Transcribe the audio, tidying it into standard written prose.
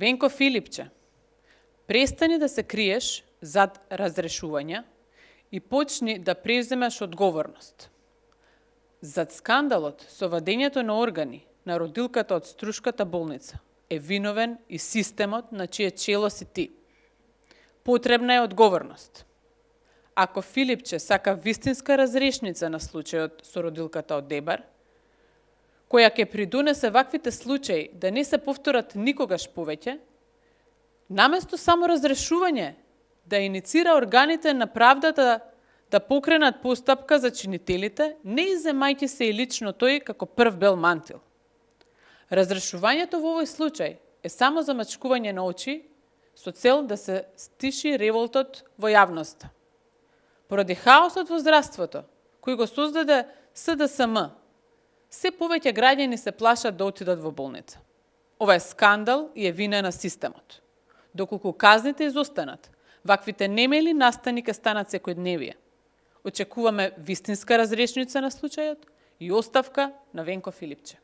Венко Филипче, престани да се криеш зад разрешување и почни да превземаш одговорност. Зад скандалот со вадењето на органи на родилката од Струшката болница е виновен и системот на чие чело си ти. Потребна е одговорност. Ако Филипче сака вистинска разрешница на случајот со родилката од Дебар, која ќе придонесе ваквите случаи да не се повторат никогаш повеќе, наместо само разрешување, да иницира органите на правдата да покренат постапка за чинителите, не иземајќи се и лично тој како прв бел мантил. Разрешувањето во овој случај е само замачкување на очи со цел да се стиши револтот во јавноста. Поради хаосот во здравството, кој го создаде СДСМ, се повеќе граѓани се плашат да отидат во болница. Ова е скандал и е вина на системот. Доколку казните изостанат, ваквите немели настани ќе станат секојдневие. Очекуваме вистинска разрешница на случајот и оставка на Венко Филипче.